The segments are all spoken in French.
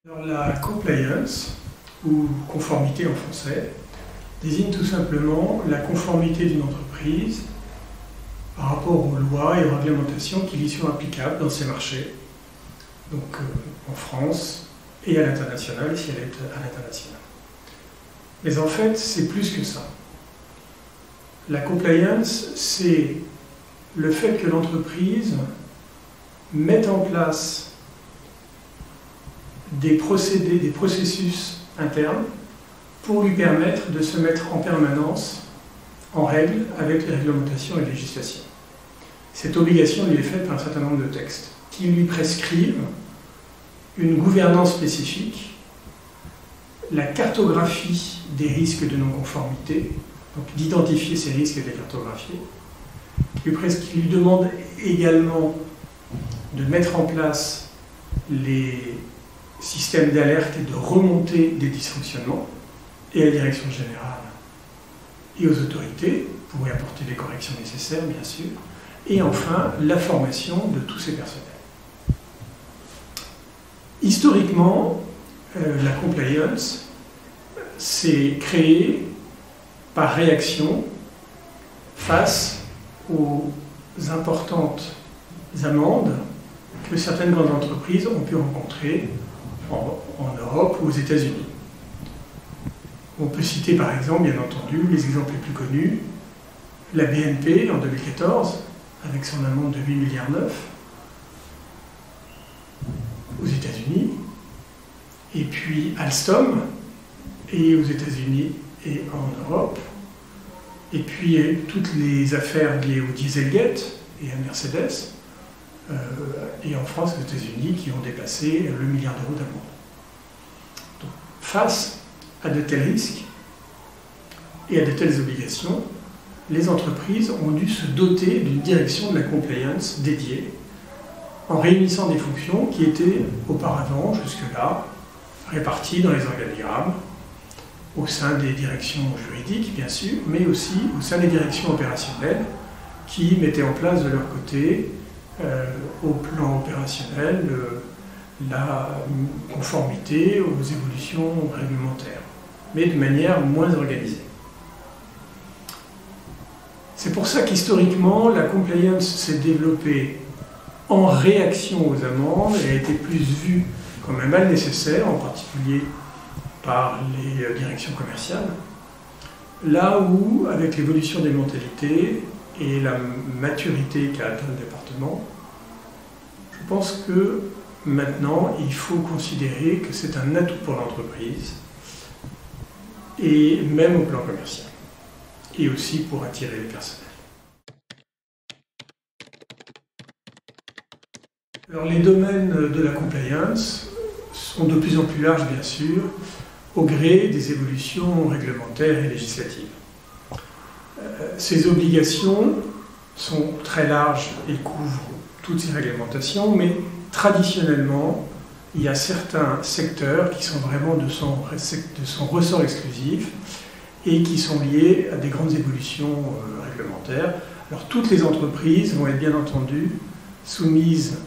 Alors, la compliance, ou conformité en français, désigne tout simplement la conformité d'une entreprise par rapport aux lois et aux réglementations qui lui sont applicables dans ses marchés, donc en France et à l'international, si elle est à l'international. Mais en fait, c'est plus que ça. La compliance, c'est le fait que l'entreprise mette en place des procédés, des processus internes pour lui permettre de se mettre en permanence en règle avec les réglementations et les législations. Cette obligation lui est faite par un certain nombre de textes qui lui prescrivent une gouvernance spécifique, la cartographie des risques de non-conformité, donc d'identifier ces risques et de les cartographier, qui lui demande également de mettre en place les systèmes d'alerte et de remontée des dysfonctionnements, et à la direction générale et aux autorités, pour y apporter les corrections nécessaires, bien sûr, et enfin la formation de tous ces personnels. Historiquement, la compliance s'est créée par réaction face aux importantes amendes que certaines grandes entreprises ont pu rencontrer en Europe ou aux États-Unis. On peut citer par exemple, bien entendu, les exemples les plus connus, la BNP en 2014, avec son amende de 8,9 milliards aux États-Unis, et puis Alstom, et aux États-Unis et en Europe, et puis toutes les affaires liées au Dieselgate et à Mercedes, et en France, aux États-Unis, qui ont dépassé le milliard d'euros d'amende. Donc, face à de tels risques et à de telles obligations, les entreprises ont dû se doter d'une direction de la compliance dédiée, en réunissant des fonctions qui étaient auparavant, jusque-là, réparties dans les organigrammes, au sein des directions juridiques, bien sûr, mais aussi au sein des directions opérationnelles, qui mettaient en place de leur côté, au plan opérationnel, la conformité aux évolutions réglementaires, mais de manière moins organisée. C'est pour ça qu'historiquement, la compliance s'est développée en réaction aux amendes et a été plus vue comme un mal nécessaire, en particulier par les directions commerciales, là où, avec l'évolution des mentalités et la maturité qu'a atteint le département, je pense que maintenant, il faut considérer que c'est un atout pour l'entreprise, et même au plan commercial, et aussi pour attirer les personnels. Alors, les domaines de la compliance sont de plus en plus larges, bien sûr, au gré des évolutions réglementaires et législatives. Ces obligations sont très larges et couvrent toutes ces réglementations, mais traditionnellement, il y a certains secteurs qui sont vraiment de son ressort exclusif et qui sont liés à des grandes évolutions réglementaires. Alors toutes les entreprises vont être bien entendu soumises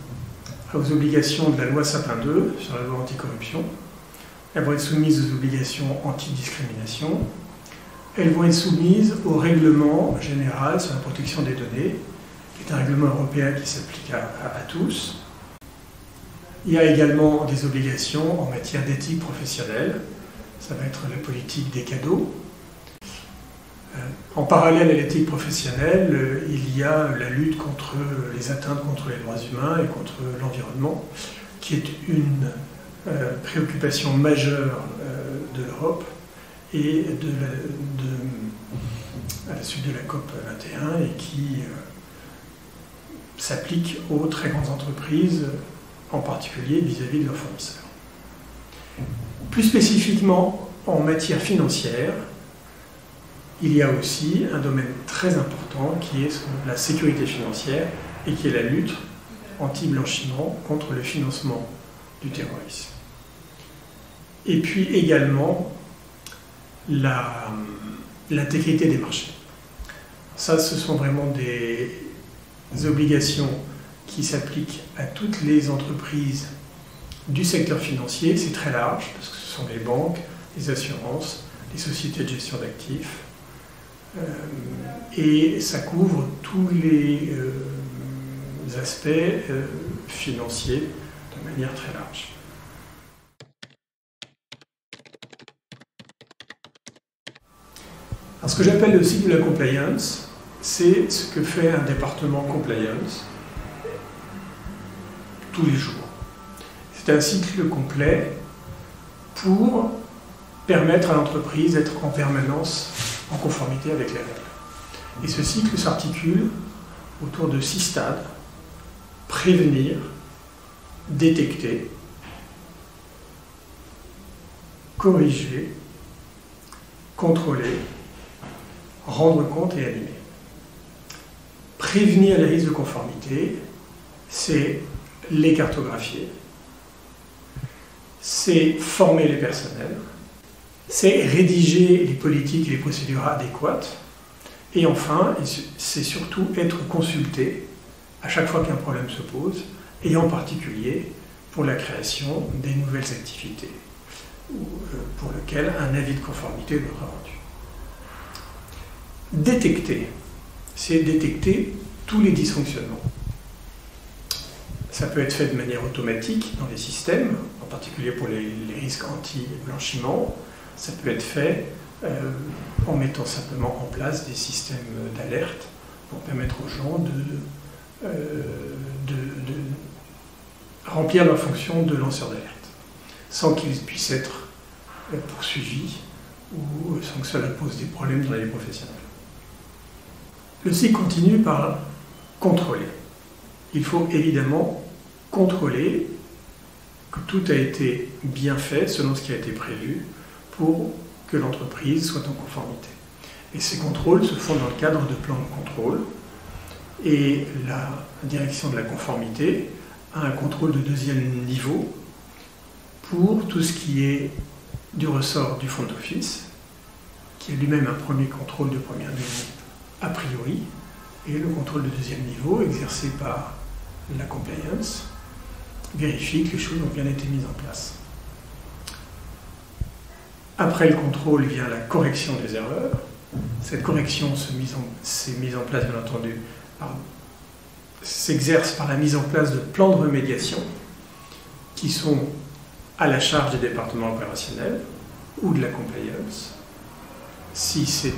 aux obligations de la loi Sapin 2 sur la loi anticorruption. Elles vont être soumises aux obligations anti-discrimination. Elles vont être soumises au règlement général sur la protection des données, qui est un règlement européen qui s'applique à tous. Il y a également des obligations en matière d'éthique professionnelle. Ça va être la politique des cadeaux. En parallèle à l'éthique professionnelle, il y a la lutte contre les atteintes contre les droits humains et contre l'environnement, qui est une préoccupation majeure de l'Europe et à la suite de la COP 21 et qui s'applique aux très grandes entreprises, en particulier vis-à-vis de leurs fournisseurs. Plus spécifiquement, en matière financière, il y a aussi un domaine très important qui est la sécurité financière et qui est la lutte anti-blanchiment contre le financement du terrorisme. Et puis également l'intégrité des marchés. Ça, ce sont vraiment des obligations qui s'appliquent à toutes les entreprises du secteur financier, c'est très large, parce que ce sont les banques, les assurances, les sociétés de gestion d'actifs, et ça couvre tous les aspects financiers de manière très large. Alors, ce que j'appelle le cycle de la compliance, c'est ce que fait un département compliance tous les jours. C'est un cycle complet pour permettre à l'entreprise d'être en permanence en conformité avec les règles. Et ce cycle s'articule autour de 6 stades: prévenir, détecter, corriger, contrôler, rendre compte et animer. Prévenir les risques de conformité, c'est les cartographier, c'est former les personnels, c'est rédiger les politiques et les procédures adéquates, et enfin, c'est surtout être consulté à chaque fois qu'un problème se pose, et en particulier pour la création des nouvelles activités, pour lesquelles un avis de conformité doit être rendu. Détecter, c'est détecter tous les dysfonctionnements. Ça peut être fait de manière automatique dans les systèmes, en particulier pour les risques anti-blanchiment. Ça peut être fait en mettant simplement en place des systèmes d'alerte pour permettre aux gens de remplir leur fonction de lanceur d'alerte, sans qu'ils puissent être poursuivis ou sans que cela pose des problèmes dans la vie professionnelle. Le cycle continue par contrôler. Il faut évidemment contrôler que tout a été bien fait selon ce qui a été prévu pour que l'entreprise soit en conformité. Et ces contrôles se font dans le cadre de plans de contrôle. Et la direction de la conformité a un contrôle de 2e niveau pour tout ce qui est du ressort du front office, qui est lui-même un premier contrôle de première niveau a priori, et le contrôle de 2e niveau, exercé par la compliance, vérifie que les choses ont bien été mises en place. Après le contrôle vient la correction des erreurs. Cette correction s'est mise en place, bien entendu, s'exerce par la mise en place de plans de remédiation qui sont à la charge des départements opérationnels ou de la compliance, si c'est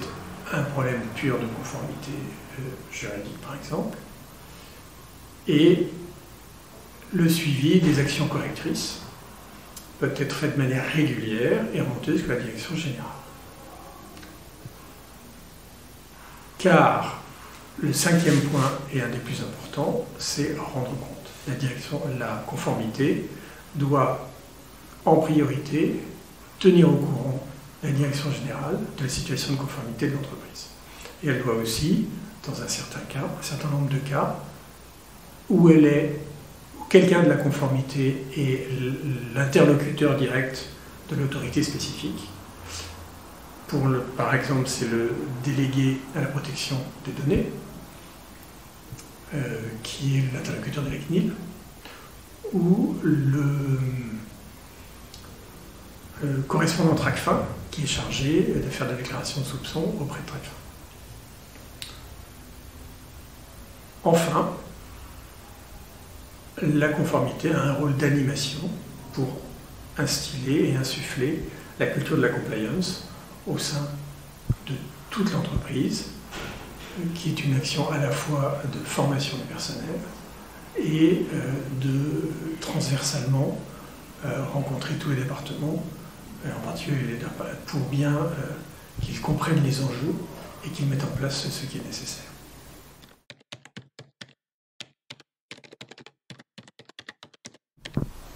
un problème pur de conformité juridique, par exemple, et le suivi des actions correctrices peut être fait de manière régulière et remonter jusqu'à la direction générale. Car le 5e point, et un des plus importants, c'est rendre compte. La conformité doit en priorité tenir au courant la direction générale de la situation de conformité de l'entreprise. Et elle doit aussi, dans un certain nombre de cas, où quelqu'un de la conformité est l'interlocuteur direct de l'autorité spécifique. Par exemple, c'est le délégué à la protection des données, qui est l'interlocuteur de la CNIL, ou le correspondant TRACFIN, qui est chargé de faire des déclarations de soupçons auprès de TRACFIN. Enfin, la conformité a un rôle d'animation pour instiller et insuffler la culture de la compliance au sein de toute l'entreprise, qui est une action à la fois de formation du personnel et de transversalement rencontrer tous les départements, en particulier pour bien qu'ils comprennent les enjeux et qu'ils mettent en place ce qui est nécessaire.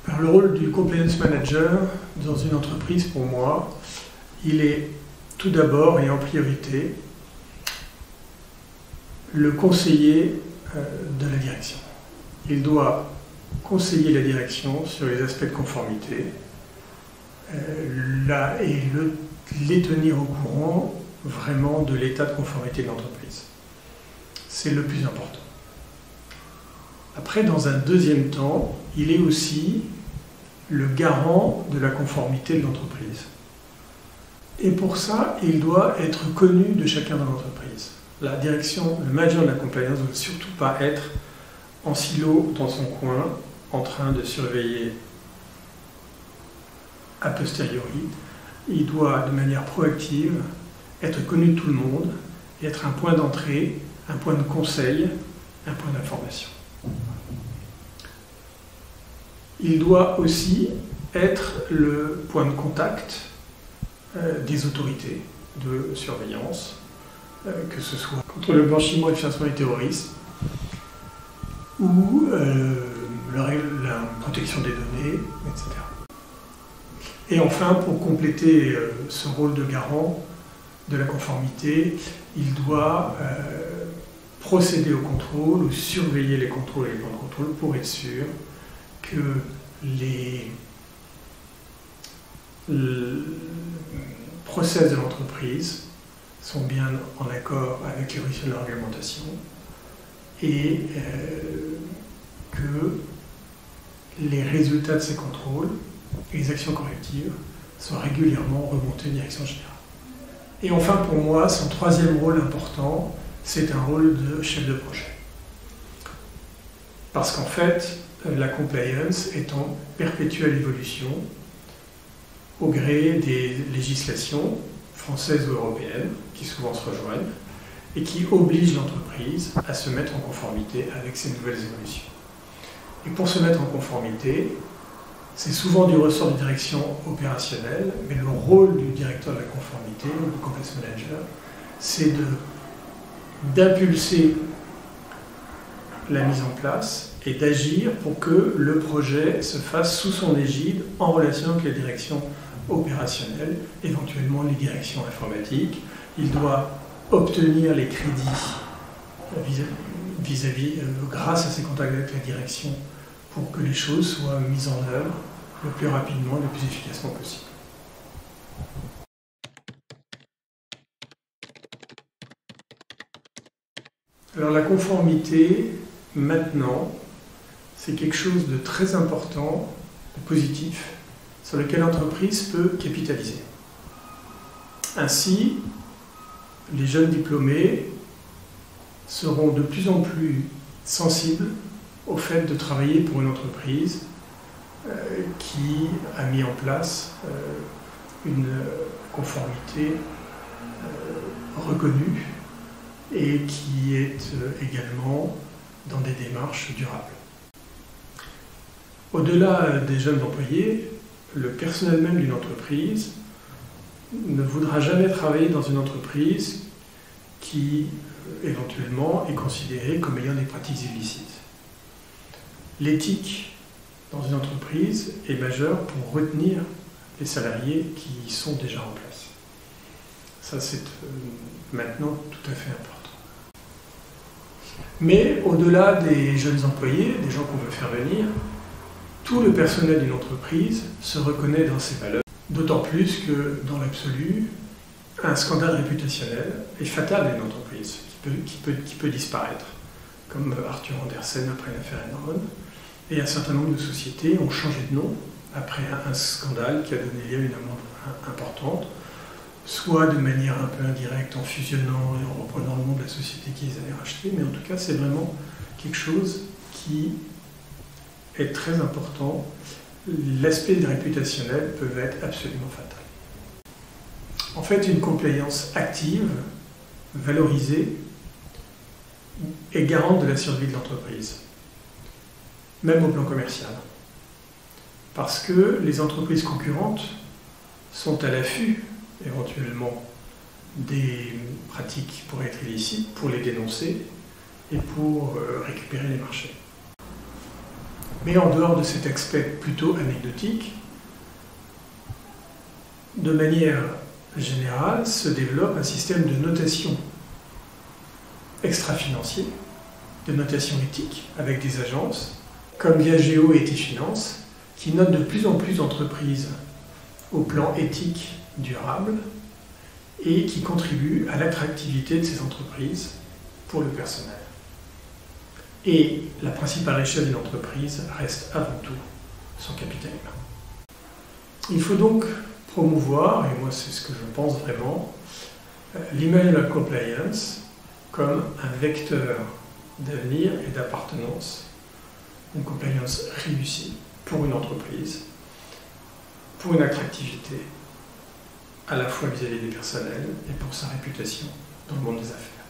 Alors, le rôle du compliance manager dans une entreprise, pour moi, il est tout d'abord et en priorité le conseiller de la direction. Il doit conseiller la direction sur les aspects de conformité et les tenir au courant vraiment de l'état de conformité de l'entreprise. C'est le plus important. Après, dans un deuxième temps, il est aussi le garant de la conformité de l'entreprise. Et pour ça, il doit être connu de chacun dans l'entreprise. La direction, le manager de la compliance ne doit surtout pas être en silo dans son coin, en train de surveiller a posteriori. Il doit, de manière proactive, être connu de tout le monde et être un point d'entrée, un point de conseil, un point d'information. Il doit aussi être le point de contact des autorités de surveillance, que ce soit contre le blanchiment et le financement du terrorisme, ou la protection des données, etc. Et enfin, pour compléter ce rôle de garant de la conformité, il doit procéder au contrôle ou surveiller les contrôles et les plans de contrôle pour être sûr que les process de l'entreprise sont bien en accord avec l'évolution de la réglementation et que les résultats de ces contrôles et les actions correctives soient régulièrement remontés en direction générale. Et enfin, pour moi, son troisième rôle important, c'est un rôle de chef de projet. Parce qu'en fait, la compliance est en perpétuelle évolution au gré des législations françaises ou européennes, qui souvent se rejoignent, et qui obligent l'entreprise à se mettre en conformité avec ces nouvelles évolutions. Et pour se mettre en conformité, c'est souvent du ressort de direction opérationnelle, mais le rôle du directeur de la conformité, ou du compliance manager, c'est d'impulser la mise en place et d'agir pour que le projet se fasse sous son égide en relation avec les directions opérationnelles, éventuellement les directions informatiques. Il doit obtenir les crédits grâce à ses contacts avec la direction pour que les choses soient mises en œuvre le plus rapidement, le plus efficacement possible. Alors la conformité, maintenant, c'est quelque chose de très important, de positif, sur lequel l'entreprise peut capitaliser. Ainsi, les jeunes diplômés seront de plus en plus sensibles au fait de travailler pour une entreprise qui a mis en place une conformité reconnue et qui est également dans des démarches durables. Au-delà des jeunes employés, le personnel même d'une entreprise ne voudra jamais travailler dans une entreprise qui, éventuellement, est considérée comme ayant des pratiques illicites. L'éthique dans une entreprise est majeure pour retenir les salariés qui sont déjà en place. Ça, c'est maintenant tout à fait important. Mais au-delà des jeunes employés, des gens qu'on veut faire venir, tout le personnel d'une entreprise se reconnaît dans ces valeurs. D'autant plus que, dans l'absolu, un scandale réputationnel est fatal à une entreprise qui peut disparaître, comme Arthur Andersen après l'affaire Enron. Et un certain nombre de sociétés ont changé de nom après un scandale qui a donné lieu à une amende importante, soit de manière un peu indirecte en fusionnant et en reprenant le nom de la société qui les avait rachetés, mais en tout cas c'est vraiment quelque chose qui est très important. L'aspect réputationnel peut être absolument fatal. En fait, une compliance active, valorisée, est garante de la survie de l'entreprise, même au plan commercial. Parce que les entreprises concurrentes sont à l'affût, éventuellement, des pratiques qui pourraient être illicites pour les dénoncer et pour récupérer les marchés. Mais en dehors de cet aspect plutôt anecdotique, de manière générale, se développe un système de notation extra-financier, de notation éthique, avec des agences, comme Viageo et Etifinance, qui notent de plus en plus d'entreprises au plan éthique durable et qui contribuent à l'attractivité de ces entreprises pour le personnel. Et la principale richesse d'une entreprise reste avant tout son capital humain. Il faut donc promouvoir, et moi c'est ce que je pense vraiment, l'email compliance comme un vecteur d'avenir et d'appartenance, une compliance réussie pour une entreprise, pour une attractivité, à la fois vis-à-vis des personnels et pour sa réputation dans le monde des affaires.